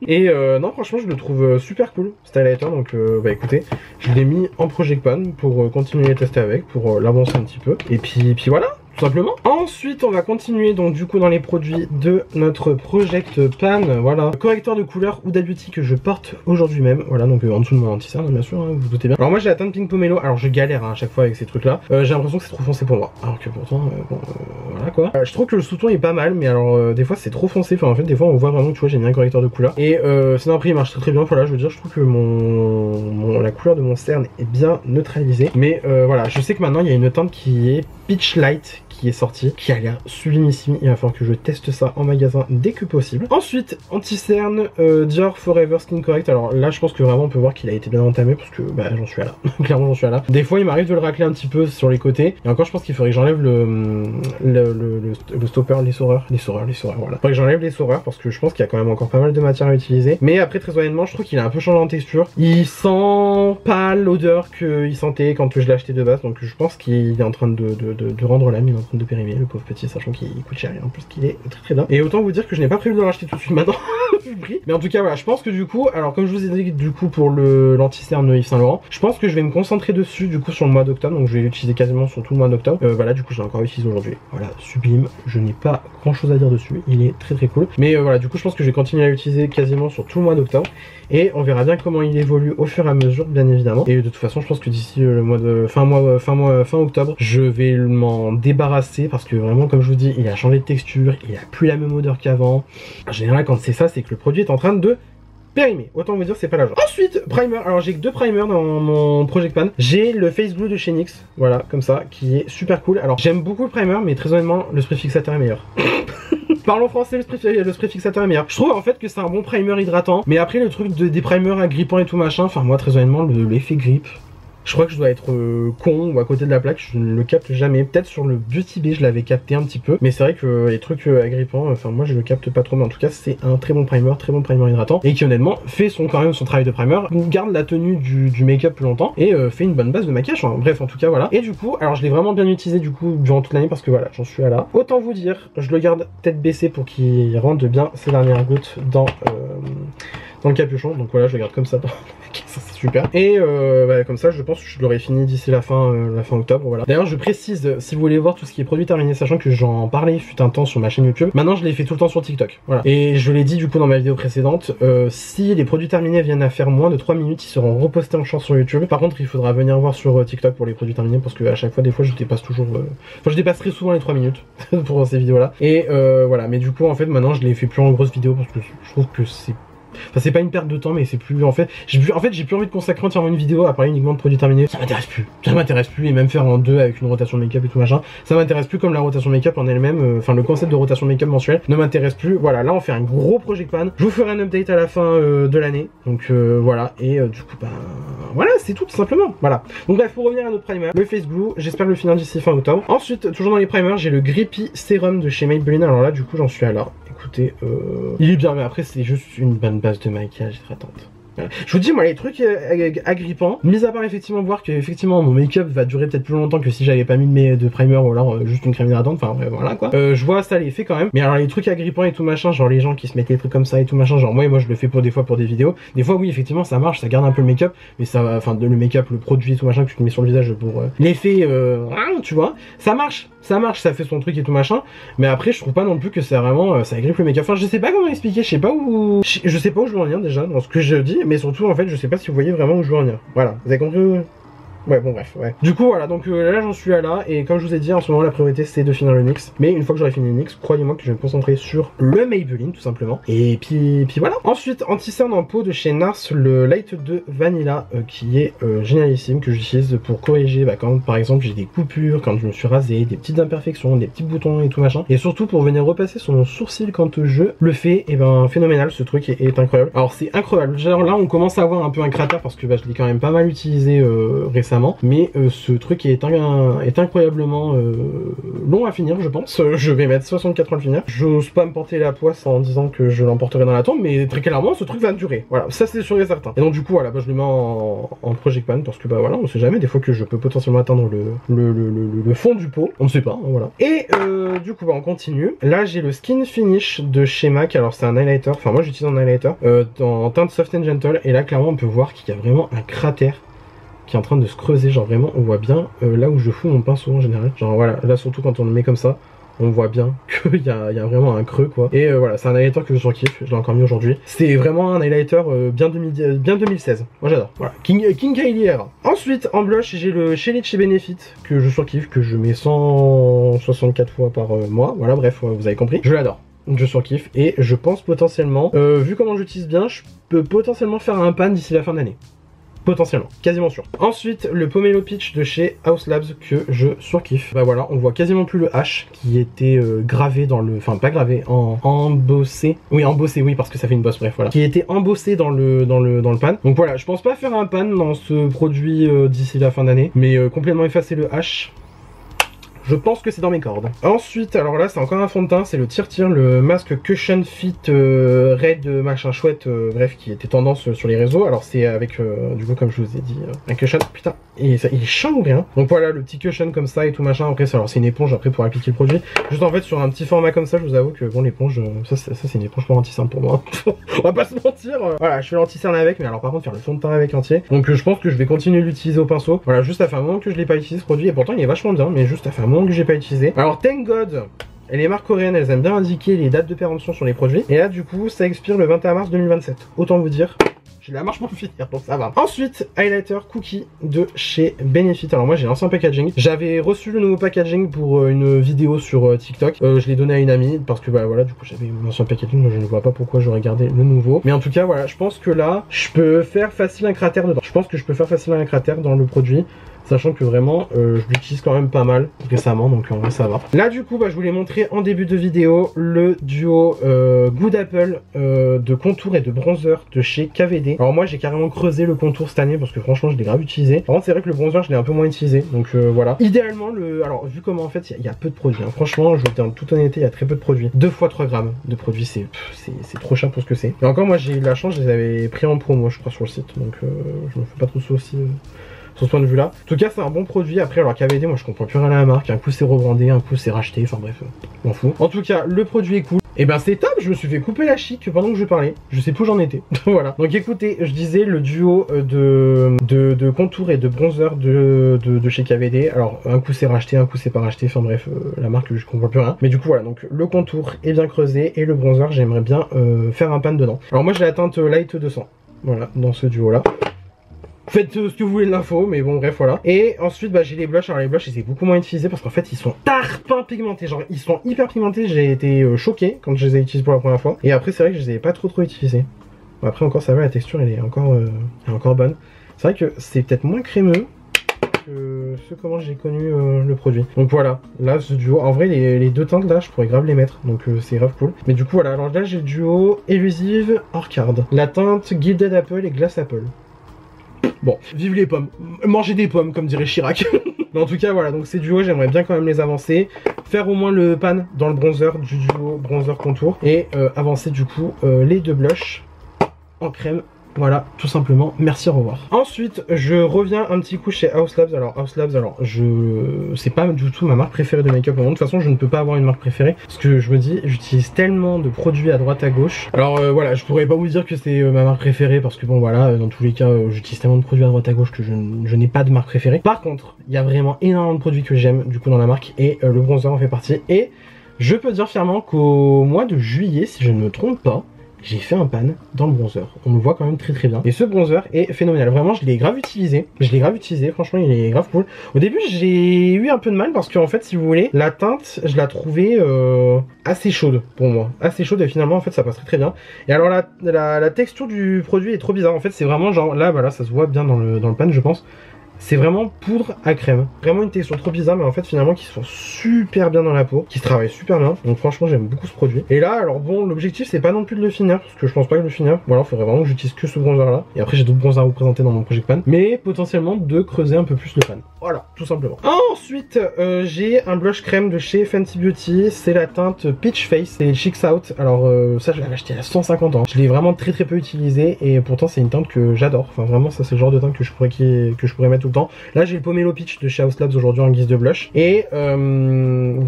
Et non franchement je le trouve super cool cet highlighter, donc bah écoutez, je l'ai mis en Project Pan pour continuer à tester avec, pour l'avancer un petit peu, et puis voilà. Tout simplement. Ensuite on va continuer donc du coup dans les produits de notre Project Pan, voilà, correcteur de couleur Huda Beauty que je porte aujourd'hui même, voilà, donc en dessous de mon anti-cerne bien sûr, hein, vous vous doutez bien. Alors moi j'ai la teinte Pink Pomelo, alors je galère hein, à chaque fois avec ces trucs là, j'ai l'impression que c'est trop foncé pour moi, alors que pourtant bon, voilà quoi. Je trouve que le sous-ton est pas mal, mais alors des fois c'est trop foncé, enfin en fait des fois on voit vraiment que tu vois j'ai mis un correcteur de couleur, et sinon après il marche très bien, voilà, je veux dire je trouve que la couleur de mon cerne est bien neutralisée, mais voilà, je sais que maintenant il y a une teinte qui est Peach Light qui est sorti, qui a l'air sublimissime. Il va falloir que je teste ça en magasin dès que possible. Ensuite, anti-cerne Dior Forever Skin Correct. Alors là, je pense que vraiment on peut voir qu'il a été bien entamé parce que bah, j'en suis à là. Clairement, j'en suis à là. Des fois, il m'arrive de le racler un petit peu sur les côtés. Et encore, je pense qu'il faudrait que j'enlève le stopper, l'essoreur, voilà. Il faudrait que j'enlève l'essoreur parce que je pense qu'il y a quand même encore pas mal de matière à utiliser. Mais après, très honnêtement, je trouve qu'il a un peu changé en texture. Il sent pas l'odeur qu'il sentait quand je l'ai acheté de base. Donc je pense qu'il est en train de rendre l'âme, il est en train de périmer, le pauvre petit, sachant qu'il coûte cher et en plus qu'il est très bien. Et autant vous dire que je n'ai pas prévu de le racheter tout de suite maintenant, vu le prix. Mais en tout cas voilà, je pense que du coup, alors comme je vous ai dit du coup pour l'anti-cerne de Yves Saint Laurent, je pense que je vais me concentrer dessus du coup sur le mois d'octobre, donc je vais l'utiliser quasiment sur tout le mois d'octobre. Voilà, du coup je l'ai encore utilisé aujourd'hui. Voilà, sublime, je n'ai pas grand chose à dire dessus, il est très cool. Mais voilà, du coup je pense que je vais continuer à l'utiliser quasiment sur tout le mois d'octobre. Et on verra bien comment il évolue au fur et à mesure, bien évidemment. Et de toute façon, je pense que d'ici le mois de fin octobre, je vais m'en débarrasser parce que vraiment, comme je vous dis, il a changé de texture, il a plus la même odeur qu'avant. En général, quand c'est ça, c'est que le produit est en train de périmé, autant vous dire c'est pas la joie. Ensuite, primer, alors j'ai que deux primers dans mon Project Pan. J'ai le Face Glue de chez NYX, voilà, comme ça, qui est super cool. Alors j'aime beaucoup le primer, mais très honnêtement, le spray fixateur est meilleur. Parlons français, le spray fixateur est meilleur. Je trouve en fait que c'est un bon primer hydratant, mais après le truc des primers agrippants et tout machin, enfin moi très honnêtement, l'effet grippe, je crois que je dois être con ou à côté de la plaque, je ne le capte jamais. Peut-être sur le Beauty Bay je l'avais capté un petit peu, mais c'est vrai que les trucs agrippants, enfin moi je le capte pas trop, mais en tout cas c'est un très bon primer hydratant, et qui honnêtement fait quand même son travail de primer, garde la tenue du make-up plus longtemps, et fait une bonne base de maquillage, enfin, bref en tout cas voilà. Et du coup, alors je l'ai vraiment bien utilisé du coup durant toute l'année parce que voilà, j'en suis à là. Autant vous dire, je le garde tête baissée pour qu'il rentre bien ses dernières gouttes dans le capuchon, donc voilà, je le garde comme ça dans ça c'est super. Et bah, comme ça je pense que je l'aurai fini d'ici la fin octobre, voilà. D'ailleurs je précise, si vous voulez voir tout ce qui est produit terminé, sachant que j'en parlais fut un temps sur ma chaîne YouTube, maintenant je l'ai fait tout le temps sur TikTok, voilà. Et je l'ai dit du coup dans ma vidéo précédente, si les produits terminés viennent à faire moins de 3 minutes, ils seront repostés en short sur YouTube. Par contre il faudra venir voir sur TikTok pour les produits terminés, parce que à chaque fois, des fois je dépasse toujours, enfin je dépasse très souvent les 3 minutes pour ces vidéos là. Et voilà, mais du coup en fait maintenant je les fais plus en grosse vidéo parce que je trouve que c'est... Enfin c'est pas une perte de temps, mais c'est plus en fait j'ai plus envie de consacrer entièrement une vidéo à parler uniquement de produits terminés. Ça m'intéresse plus, et même faire en deux avec une rotation de make-up et tout machin, ça m'intéresse plus, comme la rotation de make-up en elle-même, enfin le concept de rotation de make-up mensuelle ne m'intéresse plus. Voilà, là on fait un gros Project Pan, je vous ferai un update à la fin de l'année, donc voilà. Et du coup bah voilà, c'est tout simplement, voilà. Donc bref, pour revenir à notre primer, le Face Glue, j'espère le finir d'ici fin octobre. Ensuite, toujours dans les primers, j'ai le Grippy Serum de chez Maybelline. Alors là du coup j'en suis à là, écoutez, il est bien, mais après c'est juste une bonne base de maquillage hydratante. Je vous dis, moi, les trucs agrippants, mis à part effectivement voir que effectivement mon make-up va durer peut-être plus longtemps que si j'avais pas mis de primer ou alors juste une crème hydratante, enfin voilà quoi. Je vois ça l'effet quand même. Mais alors les trucs agrippants et tout machin, genre les gens qui se mettent des trucs comme ça et tout machin, genre moi je le fais pour des fois pour des vidéos. Des fois oui effectivement ça marche, ça garde un peu le make-up, mais ça, enfin le make-up, le produit et tout machin que tu te mets sur le visage pour l'effet, tu vois, ça marche, ça fait son truc et tout machin. Mais après je trouve pas non plus que c'est vraiment, ça agrippe le make-up. Enfin je sais pas comment expliquer, je sais pas où je veux en venir déjà dans ce que je dis. Mais surtout en fait je sais pas si vous voyez vraiment où je veux en venir. Voilà, vous avez compris? Ouais, bon bref, ouais. Du coup voilà, donc là j'en suis à là, et comme je vous ai dit, en ce moment la priorité c'est de finir le NYX. Mais une fois que j'aurai fini le NYX, croyez-moi que je vais me concentrer sur le Maybelline tout simplement. Et puis voilà. Ensuite, anti-cerne en peau de chez NARS, le Light 2 Vanilla, qui est génialissime, que j'utilise pour corriger quand par exemple j'ai des coupures, quand je me suis rasé, des petites imperfections, des petits boutons et tout machin. Et surtout pour venir repasser sur mon sourcil quand je le fais, et ben phénoménal, ce truc est incroyable. Alors c'est incroyable, genre là on commence à avoir un peu un cratère parce que je l'ai quand même pas mal utilisé récemment. Mais ce truc est incroyablement long à finir, je pense. Je vais mettre 64 ans à le finir. J'ose pas me porter la poisse en disant que je l'emporterai dans la tombe, mais très clairement ce truc va durer. Voilà, ça c'est sûr et certain. Et donc du coup voilà, je le mets en Project Pan parce que voilà, on sait jamais, des fois que je peux potentiellement atteindre le fond du pot, on ne sait pas, hein, voilà. Et du coup on continue. Là j'ai le Skin Finish de chez MAC. Alors c'est un highlighter, enfin moi j'utilise un highlighter en teinte Soft and Gentle, et là clairement on peut voir qu'il y a vraiment un cratère qui est en train de se creuser, genre vraiment on voit bien là où je fous mon pinceau en général, genre voilà, là surtout quand on le met comme ça, on voit bien qu'il y a vraiment un creux quoi. Et voilà, c'est un highlighter que je surkiffe, je l'ai encore mis aujourd'hui. C'est vraiment un highlighter bien 2016, moi j'adore. Voilà, King Kylie Era. Ensuite en blush j'ai le Shelley de chez Benefit que je surkiffe, que je mets 164 fois par mois, voilà bref, vous avez compris, je l'adore. Je surkiffe, et je pense potentiellement, vu comment j'utilise bien, je peux potentiellement faire un pan d'ici la fin d'année. Potentiellement, quasiment sûr. Ensuite, le Pomelo Peach de chez House Labs que je surkiffe. Bah voilà, on voit quasiment plus le H qui était gravé dans le... Enfin, pas gravé, embossé. Oui, embossé, oui, parce que ça fait une bosse, bref, voilà. Qui était embossé dans le pan. Donc voilà, je pense pas faire un pan dans ce produit d'ici la fin d'année, mais complètement effacer le H, je pense que c'est dans mes cordes. Ensuite, alors là c'est encore un fond de teint, c'est le Tire, le masque Cushion Fit Red machin chouette, bref, qui était tendance sur les réseaux. Alors c'est avec, du coup comme je vous ai dit, un cushion, putain, et ça, il est chiant ou rien. Donc voilà, le petit cushion comme ça et tout machin. Après alors c'est une éponge après pour appliquer le produit. Juste en fait sur un petit format comme ça, je vous avoue que bon, l'éponge, ça c'est une éponge pour anti-cerne pour moi. On va pas se mentir. Voilà, je fais l'anti-cerne avec, mais alors par contre faire le fond de teint avec entier. Donc je pense que je vais continuer de l'utiliser au pinceau. Voilà, juste ça fait un moment que je l'ai pas utilisé ce produit, et pourtant il est vachement bien, mais juste ça fait un moment que j'ai pas utilisé. Alors thank God, et les marques coréennes elles aiment bien indiquer les dates de péremption sur les produits, et là du coup ça expire le 21 mars 2027. Autant vous dire, j'ai la marche pour finir, donc ça va. Ensuite, highlighter Cookie de chez Benefit. Alors moi j'ai l'ancien packaging, j'avais reçu le nouveau packaging pour une vidéo sur TikTok, je l'ai donné à une amie parce que bah voilà, du coup j'avais mon ancien packaging, donc je ne vois pas pourquoi j'aurais gardé le nouveau. Mais en tout cas voilà, je pense que là je peux faire facile un cratère dedans. Je pense que je peux faire facile un cratère dans le produit, sachant que vraiment je l'utilise quand même pas mal récemment, donc en vrai ça va. Là du coup je vous l'ai montré en début de vidéo, le duo Good Apple de contour et de bronzer de chez KVD. Alors moi j'ai carrément creusé le contour cette année parce que franchement je l'ai grave utilisé. Par contre c'est vrai que le bronzer je l'ai un peu moins utilisé, donc voilà. Idéalement alors vu comment en fait il y a peu de produits, hein. Franchement je vous dis en toute honnêteté, il y a très peu de produits. 2 fois 3 grammes de produits, c'est trop cher pour ce que c'est. Et encore moi j'ai eu de la chance, je les avais pris en promo je crois sur le site, donc je me fais pas trop de soucis sur ce point de vue là. En tout cas c'est un bon produit. Après alors KVD moi je comprends plus rien à la marque, un coup c'est rebrandé, un coup c'est racheté, enfin bref, m'en fous. En tout cas le produit est cool. Et ben c'est top, je me suis fait couper la chic pendant que je parlais, je sais plus où j'en étais. Voilà, donc écoutez, je disais le duo de contour et de bronzer de chez KVD. Alors un coup c'est racheté, un coup c'est pas racheté, enfin bref, la marque je comprends plus rien. Mais du coup voilà, donc le contour est bien creusé et le bronzer j'aimerais bien faire un pan dedans. Alors moi j'ai la teinte Light 200, voilà, dans ce duo là. Faites ce que vous voulez de l'info, mais bon bref voilà. Et ensuite j'ai les blushs. Alors les blushs c'est beaucoup moins utilisé parce qu'en fait ils sont tarpin pigmentés, genre ils sont hyper pigmentés. J'ai été choqué quand je les ai utilisés pour la première fois. Et après c'est vrai que je les avais pas trop utilisés. Bon, après encore ça va, la texture elle est encore bonne. C'est vrai que c'est peut-être moins crémeux que ce comment j'ai connu le produit. Donc voilà, là ce duo, en vrai les deux teintes là je pourrais grave les mettre, donc c'est grave cool. Mais du coup voilà, alors là j'ai le duo Elusive Orchard, la teinte Gilded Apple et Glass Apple. Bon, vive les pommes, mangez des pommes comme dirait Chirac. Mais en tout cas voilà, donc ces duos j'aimerais bien quand même les avancer, faire au moins le pan dans le bronzer du duo bronzer contour, et avancer du coup les deux blushs en crème Voilà, tout simplement, merci, au revoir. Ensuite, je reviens un petit coup chez Haus Labs. Alors, Haus Labs, c'est pas du tout ma marque préférée de make-up au monde. De toute façon, je ne peux pas avoir une marque préférée. Parce que je me dis, j'utilise tellement de produits à droite à gauche. Alors, voilà, je pourrais pas vous dire que c'est ma marque préférée. Parce que bon, voilà, dans tous les cas, j'utilise tellement de produits à droite à gauche que je n'ai pas de marque préférée. Par contre, il y a vraiment énormément de produits que j'aime, du coup, dans la marque. Et le bronzer en fait partie. Et je peux dire fièrement qu'au mois de juillet, si je ne me trompe pas, j'ai fait un pan dans le bronzer. On le voit quand même très très bien. Et ce bronzer est phénoménal. Vraiment, je l'ai grave utilisé. Franchement, il est grave cool. Au début, j'ai eu un peu de mal parce qu'en fait, si vous voulez, la teinte, je la trouvais assez chaude pour moi. Assez chaude et finalement, en fait, ça passe très très bien. Et alors, la texture du produit est trop bizarre. En fait, c'est vraiment genre, là, voilà, ça se voit bien dans le pan, je pense. C'est vraiment poudre à crème. Vraiment une texture trop bizarre, mais en fait finalement qui se font super bien dans la peau, qui se travaille super bien. Donc franchement j'aime beaucoup ce produit. Et là alors bon, l'objectif c'est pas non plus de le finir, parce que je pense pas que le finir. Ou alors il faudrait vraiment que j'utilise que ce bronzer là. Et après j'ai d'autres bronzers à vous présenter dans mon Project Pan. Mais potentiellement de creuser un peu plus le pan. Voilà, tout simplement. Ensuite j'ai un blush crème de chez Fenty Beauty. C'est la teinte Peach Face, c'est Chicks Out. Alors ça je l'avais acheté à 150 ans. Je l'ai vraiment très très peu utilisé. Et pourtant c'est une teinte que j'adore. Enfin vraiment ça c'est le genre de teinte que je pourrais mettre tout le temps. Là j'ai le Pomelo Peach de chez Haus Labs aujourd'hui en guise de blush. Et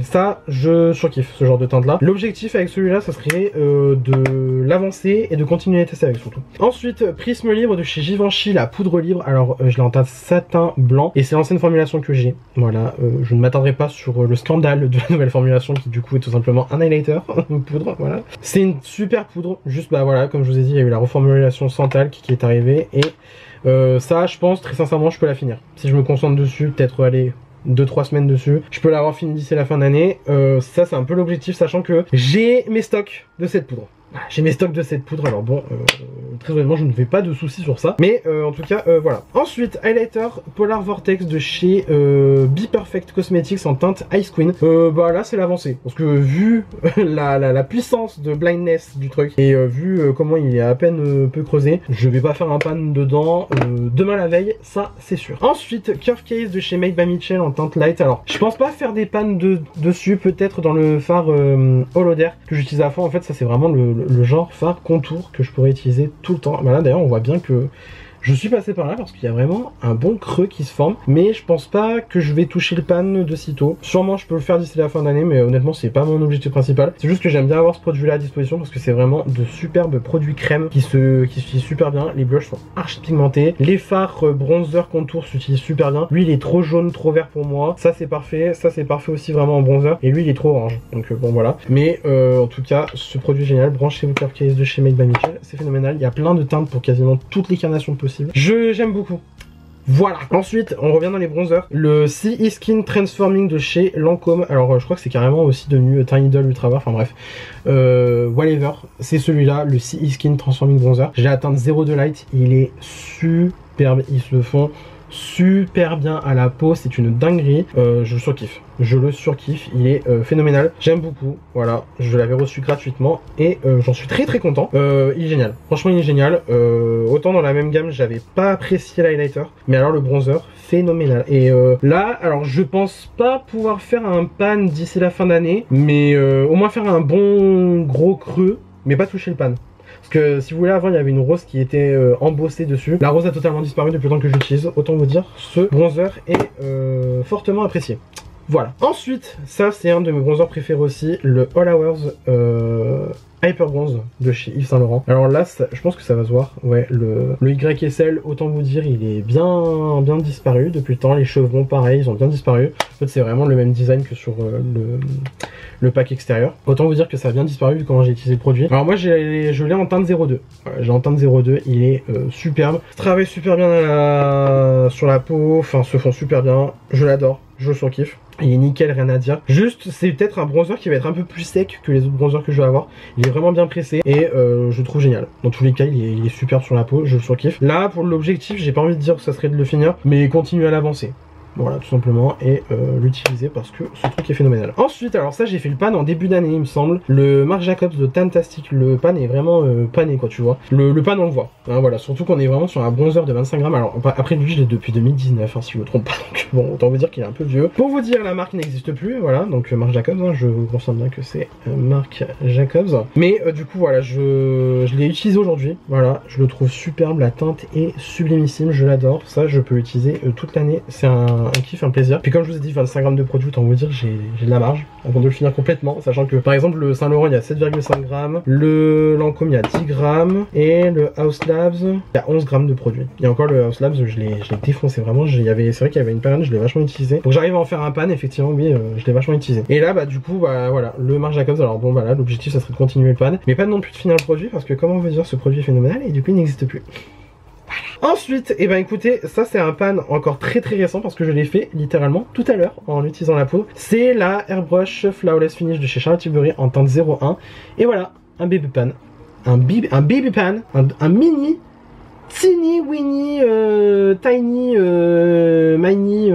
ça je surkiffe ce genre de teinte là. L'objectif avec celui là ça serait de l'avancer et de continuer à tester avec surtout. Ensuite Prisme Libre de chez Givenchy, la poudre libre. Alors je l'ai en teinte satin blanc et c'est l'ancienne formulation que j'ai. Voilà, je ne m'attendrai pas sur le scandale de la nouvelle formulation qui du coup est tout simplement un highlighter, une poudre, voilà. C'est une super poudre, juste bah voilà, comme je vous ai dit, il y a eu la reformulation Santal qui est arrivée et ça je pense très sincèrement je peux la finir. Si je me concentre dessus, peut-être aller 2-3 semaines dessus, je peux l'avoir fini d'ici la fin d'année. Ça c'est un peu l'objectif, sachant que j'ai mes stocks de cette poudre. J'ai mes stocks de cette poudre, alors bon, très honnêtement je ne fais pas de soucis sur ça. Mais en tout cas, voilà. Ensuite, highlighter Polar Vortex de chez Be Perfect Cosmetics en teinte Ice Queen. Bah là c'est l'avancée, parce que vu la puissance de blindness du truc, et vu comment il est à peine peu creusé, je vais pas faire un pan dedans demain la veille, ça c'est sûr. Ensuite, Curve Case de chez Made by Mitchell en teinte light. Alors, je pense pas faire des pans dessus, peut-être dans le fard Holoder que j'utilise à fond. En fait, ça c'est vraiment le genre fard contour que je pourrais utiliser tout le temps. Bah là d'ailleurs on voit bien que je suis passé par là parce qu'il y a vraiment un bon creux qui se forme, mais je pense pas que je vais toucher le pan de sitôt. Sûrement je peux le faire d'ici la fin d'année, mais honnêtement c'est pas mon objectif principal. C'est juste que j'aime bien avoir ce produit là à disposition parce que c'est vraiment de superbes produits crème qui s'utilisent super bien. Les blushs sont archi pigmentés, les fards bronzer contour s'utilisent super bien. Lui il est trop jaune, trop vert pour moi, ça c'est parfait. Ça c'est parfait aussi vraiment en bronzer, et lui il est trop orange, donc bon voilà. Mais en tout cas ce produit est génial. Branchez-vous Curve Case de chez Made by Mitchell, c'est phénoménal. Il y a plein de teintes pour quasiment toutes les carnations possibles. J'aime beaucoup. Voilà. Ensuite, on revient dans les bronzers. Le CE Skin Transforming de chez Lancôme. Alors, je crois que c'est carrément aussi devenu Tiny Doll Ultra Bar. Enfin bref. Whatever. C'est celui-là, le CE Skin Transforming Bronzer. J'ai atteint 0,2 light. Il est superbe. Ils se font super bien à la peau, c'est une dinguerie. Je le surkiffe, il est phénoménal, j'aime beaucoup. Voilà, je l'avais reçu gratuitement et j'en suis très très content. Il est génial, franchement il est génial. Autant dans la même gamme j'avais pas apprécié l'highlighter, mais alors le bronzer phénoménal. Et là alors je pense pas pouvoir faire un pan d'ici la fin d'année, mais au moins faire un bon gros creux, mais pas toucher le pan. Parce que si vous voulez, avant il y avait une rose qui était embossée dessus. La rose a totalement disparu depuis le temps que je l'utilise. Autant vous dire, ce bronzer est fortement apprécié. Voilà. Ensuite, ça c'est un de mes bronzers préférés aussi, le All Hours Hyper Bronze de chez Yves Saint Laurent. Alors là, je pense que ça va se voir. Ouais, le YSL, autant vous dire, il est bien disparu depuis le temps. Les chevrons, pareil, ils ont bien disparu. En fait, c'est vraiment le même design que sur le pack extérieur. Autant vous dire que ça a bien disparu vu comment j'ai utilisé le produit. Alors moi, je l'ai en teinte 02. Voilà, j'ai en teinte 02, il est superbe. Il travaille super bien sur la peau, enfin, se fond super bien. Je l'adore, je le surkiffe. Il est nickel, rien à dire. Juste, c'est peut-être un bronzer qui va être un peu plus sec que les autres bronzers que je vais avoir. Il est vraiment bien pressé et je le trouve génial. Dans tous les cas, il est superbe sur la peau, je le surkiffe. Là, pour l'objectif, j'ai pas envie de dire que ça serait de le finir, mais continue à l'avancer. voilà tout simplement, et l'utiliser parce que ce truc est phénoménal. Ensuite, alors ça j'ai fait le pan en début d'année il me semble, le Marc Jacobs de Fantastic, le pan est vraiment pané quoi tu vois, le pan on le voit, hein, voilà, surtout qu'on est vraiment sur un bronzer de 25 grammes, alors après lui je l'ai depuis 2019 hein, si je me trompe pas, donc bon autant vous dire qu'il est un peu vieux. Pour vous dire la marque n'existe plus, voilà, donc Marc Jacobs, hein, je vous confirme bien que c'est Marc Jacobs, mais du coup voilà, je l'ai utilisé aujourd'hui, voilà, je le trouve superbe, la teinte est sublimissime, je l'adore, ça je peux l'utiliser toute l'année, c'est un kiff, un plaisir. Puis comme je vous ai dit 25 grammes de produit, autant vous dire j'ai de la marge avant de le finir complètement, sachant que par exemple le Saint Laurent il y a 7,5 grammes, le Lancôme il y a 10 grammes et le House Labs il y a 11 grammes de produit. Et encore le House Labs je l'ai défoncé vraiment, c'est vrai qu'il y avait une période je l'ai vachement utilisé, donc j'arrive à en faire un pan, effectivement oui, je l'ai vachement utilisé. Et là bah du coup bah voilà, le Marc Jacobs, alors bon voilà, l'objectif ça serait de continuer le pan, mais pas non plus de finir le produit parce que comment on veut dire ce produit est phénoménal et du coup il n'existe plus. Ensuite, et ben écoutez, ça c'est un pan encore très récent parce que je l'ai fait littéralement tout à l'heure en utilisant la poudre. C'est la Airbrush Flawless Finish de chez Charlotte Tilbury en teinte 01. Et voilà, un baby pan. Un baby pan, un mini, teeny weeny, tiny, mini,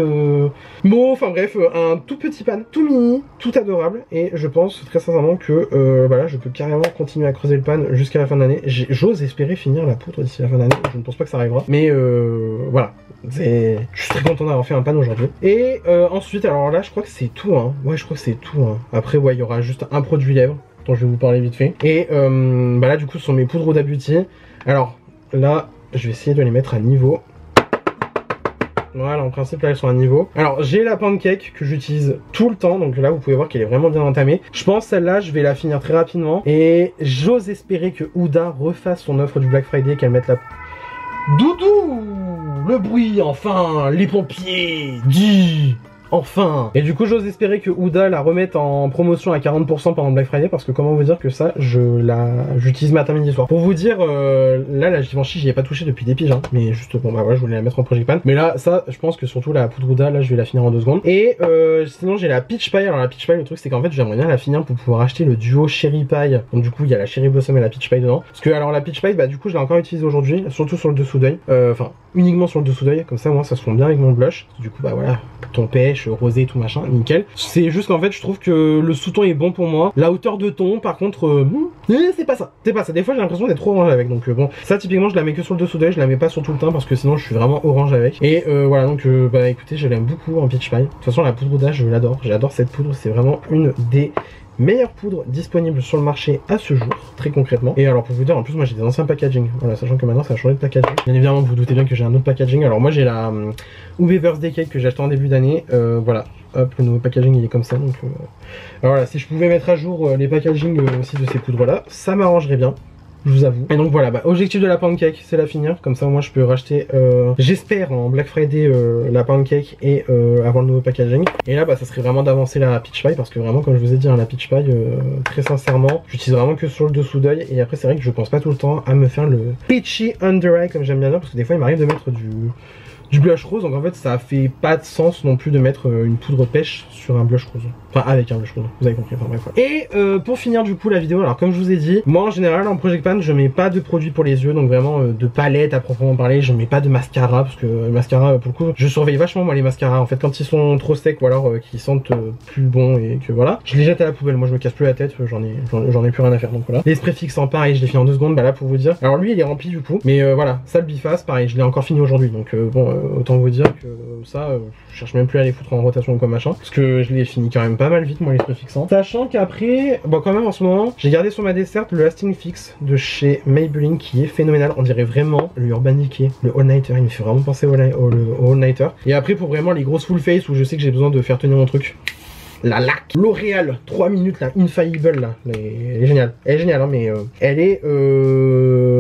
enfin bref, un tout petit pan, tout mini, tout adorable. Et je pense très sincèrement que voilà, je peux carrément continuer à creuser le pan jusqu'à la fin de l'année. J'ose espérer finir la poudre d'ici la fin d'année, je ne pense pas que ça arrivera. Mais voilà, je suis très content d'avoir fait un pan aujourd'hui. Et ensuite, alors là, je crois que c'est tout, hein. Ouais, je crois que c'est tout, hein. Après, ouais, il y aura juste un produit lèvres dont je vais vous parler vite fait. Et bah là, du coup, ce sont mes poudres Huda Beauty. Alors là, je vais essayer de les mettre à niveau. Voilà, en principe là elles sont à niveau. Alors j'ai la pancake que j'utilise tout le temps, donc là vous pouvez voir qu'elle est vraiment bien entamée. Je pense celle-là je vais la finir très rapidement. Et j'ose espérer que Huda refasse son offre du Black Friday, qu'elle mette la... Doudou, le bruit, enfin, les pompiers, dis enfin. Et du coup j'ose espérer que Huda la remette en promotion à 40% pendant Black Friday, parce que comment vous dire que ça j'utilise matin midi soir. Pour vous dire là la Givenchy j'y ai pas touché depuis des piges hein, mais juste bon bah voilà, je voulais la mettre en Project Pan. Mais là ça je pense que surtout la poudre Huda là je vais la finir en 2 secondes. Et sinon j'ai la Peach Pie. Alors la Peach Pie, le truc c'est qu'en fait j'aimerais bien la finir pour pouvoir acheter le duo Cherry Pie. Donc du coup il y a la Cherry Blossom et la Peach Pie dedans. Parce que alors la Peach Pie bah du coup je l'ai encore utilisée aujourd'hui, surtout sur le dessous d'œil. Enfin uniquement sur le dessous d'œil, comme ça moi ça se fond bien avec mon blush. Du coup bah voilà, ton pêche, rosé, tout machin, nickel. C'est juste qu'en fait je trouve que le sous-ton est bon pour moi. La hauteur de ton par contre c'est pas ça. C'est pas ça. Des fois j'ai l'impression d'être trop orange avec. Donc bon, ça typiquement je la mets que sur le dessous d'œil, je la mets pas sur tout le teint parce que sinon je suis vraiment orange avec. Et voilà donc bah écoutez, je l'aime beaucoup en Peach Pie. De toute façon la poudre Huda je l'adore. J'adore cette poudre, c'est vraiment une des meilleure poudre disponible sur le marché à ce jour, très concrètement. Et alors pour vous dire, en plus moi j'ai des anciens packaging, voilà, sachant que maintenant ça a changé de packaging. Bien évidemment vous vous doutez bien que j'ai un autre packaging. Alors moi j'ai la UV Birthday Cake que j'ai acheté en début d'année, voilà, hop, le nouveau packaging il est comme ça. Donc alors voilà, si je pouvais mettre à jour les packaging aussi de ces poudres là, ça m'arrangerait bien, je vous avoue. Et donc voilà, bah, objectif de la pancake c'est la finir, comme ça moi je peux racheter j'espère en Black Friday la pancake et avoir le nouveau packaging. Et là bah ça serait vraiment d'avancer la Peach Pie, parce que vraiment comme je vous ai dit hein, la Peach Pie très sincèrement j'utilise vraiment que sur le dessous d'œil. Et après c'est vrai que je pense pas tout le temps à me faire le peachy under eye comme j'aime bien dire, parce que des fois il m'arrive de mettre du blush rose, donc en fait ça fait pas de sens non plus de mettre une poudre pêche sur un blush rose, enfin avec un blush rose, vous avez compris, enfin bref. Et pour finir du coup la vidéo, alors comme je vous ai dit, moi en général en Project Pan je mets pas de produits pour les yeux, donc vraiment de palette à proprement parler, je mets pas de mascara, parce que mascara pour le coup je surveille vachement moi les mascaras en fait, quand ils sont trop secs ou alors qu'ils sentent plus bon et que voilà, je les jette à la poubelle, moi je me casse plus la tête, j'en ai plus rien à faire, donc voilà. Les sprays fixants pareil, je les finis en 2 secondes, bah là pour vous dire, alors lui il est rempli du coup, mais voilà, ça le biface pareil, je l'ai encore fini aujourd'hui, donc bon autant vous dire que ça je cherche même plus à les foutre en rotation ou quoi machin, parce que je l'ai fini quand même pas mal vite moi les sprays fixants. Sachant qu'après, bon quand même en ce moment j'ai gardé sur ma desserte le Lasting Fix de chez Maybelline qui est phénoménal, on dirait vraiment le Urban Decay, le All Nighter, il me fait vraiment penser au All Nighter. Et après pour vraiment les grosses full face où je sais que j'ai besoin de faire tenir mon truc, la LAC, L'Oréal 3 minutes là, Infallible là, elle est géniale, hein, mais elle est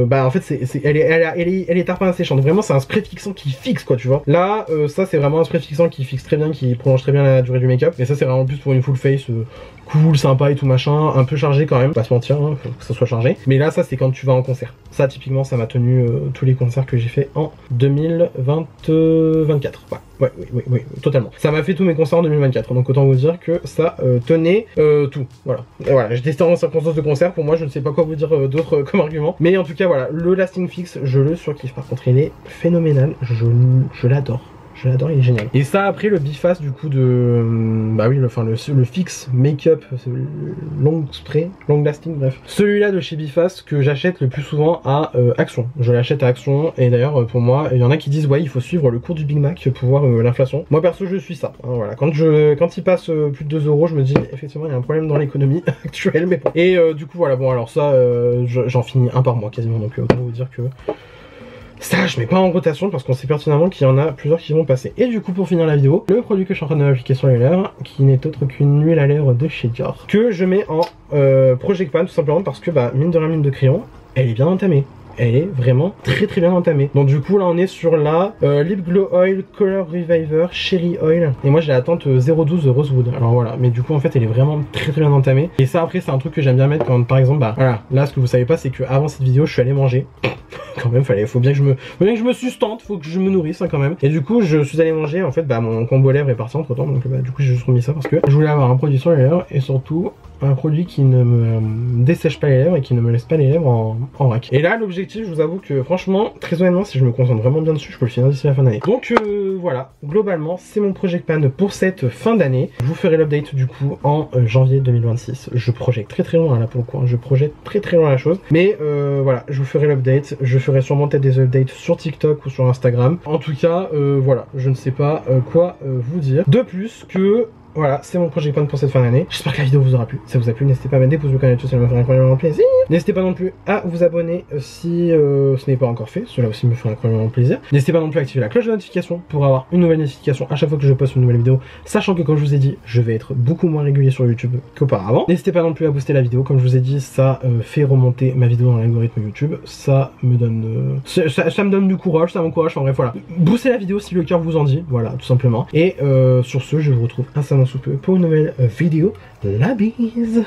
bah en fait elle est tarpin séchante, vraiment c'est un spray fixant qui fixe quoi tu vois. Là ça c'est vraiment un spray fixant qui fixe très bien, qui prolonge très bien la durée du make-up, et ça c'est vraiment plus pour une full face cool, sympa et tout machin, un peu chargé quand même, pas se mentir, hein, faut que ça soit chargé. Mais là ça c'est quand tu vas en concert. Ça typiquement ça m'a tenu tous les concerts que j'ai fait en 2024. Ouais, oui, totalement. Ça m'a fait tous mes concerts en 2024, donc autant vous dire que ça tenait tout. Voilà. Et voilà, j'ai testé en circonstances de concert, pour moi je ne sais pas quoi vous dire d'autre comme argument. Mais en tout cas voilà, le Lasting Fix, je le surkiffe. Par contre il est phénoménal, je l'adore. je l'adore, il est génial. Et ça après le biface du coup de... bah oui, le fixe make-up, long spray, long lasting, bref. Celui-là de chez Biface que j'achète le plus souvent à Action. Je l'achète à Action et d'ailleurs pour moi, il y en a qui disent ouais il faut suivre le cours du Big Mac pour voir l'inflation. Moi perso je suis ça, hein, voilà. Quand il passe plus de 2 euros, je me dis effectivement il y a un problème dans l'économie actuelle, mais bon. Et du coup voilà, bon alors ça j'en finis un par mois quasiment, donc autant vous dire que ça je mets pas en rotation parce qu'on sait pertinemment qu'il y en a plusieurs qui vont passer. Et du coup pour finir la vidéo, le produit que je suis en train d'appliquer sur les lèvres, qui n'est autre qu'une huile à lèvres de chez Dior, que je mets en Project Pan tout simplement parce que bah mine de rien, mine de crayon, elle est bien entamée. Elle est vraiment très bien entamée. Donc du coup là on est sur la Lip Glow Oil Color Reviver Cherry Oil. Et moi j'ai la teinte 012 Rosewood. Alors voilà, mais du coup en fait elle est vraiment très bien entamée. Et ça après c'est un truc que j'aime bien mettre quand par exemple, bah voilà, là ce que vous savez pas c'est que avant cette vidéo je suis allé manger. Quand même, faut bien que je me sustente, faut que je me nourrisse hein, quand même. Et du coup je suis allé manger, en fait bah mon combo lèvres est parti entre temps. Donc bah, du coup j'ai juste remis ça parce que je voulais avoir un produit sur les lèvres et surtout un produit qui ne me dessèche pas les lèvres et qui ne me laisse pas les lèvres en vrac. Et là l'objectif, je vous avoue que franchement, très honnêtement, si je me concentre vraiment bien dessus, je peux le finir d'ici la fin d'année. Donc voilà, globalement c'est mon Project Pan pour cette fin d'année. Je vous ferai l'update du coup en janvier 2026. Je projette très loin là pour le coup, hein. Je projette très loin la chose. Mais voilà, je vous ferai l'update. Je ferai sûrement peut-être des updates sur TikTok ou sur Instagram. En tout cas, voilà, je ne sais pas quoi vous dire. De plus que... Voilà, c'est mon Project Pan pour cette fin d'année. J'espère que la vidéo vous aura plu. Si ça vous a plu, n'hésitez pas à mettre des pouces bleus, ça me ferait incroyablement plaisir. N'hésitez pas non plus à vous abonner si ce n'est pas encore fait. Cela aussi me ferait incroyablement plaisir. N'hésitez pas non plus à activer la cloche de notification pour avoir une nouvelle notification à chaque fois que je poste une nouvelle vidéo. Sachant que comme je vous ai dit, je vais être beaucoup moins régulier sur YouTube qu'auparavant. N'hésitez pas non plus à booster la vidéo. Comme je vous ai dit, ça fait remonter ma vidéo dans l'algorithme YouTube. Ça me donne... ça me donne du courage, ça m'encourage. En bref, voilà. Boostez la vidéo si le cœur vous en dit. Voilà, tout simplement. Et sur ce, je vous retrouve incessamment sous peu pour une nouvelle vidéo. La bise!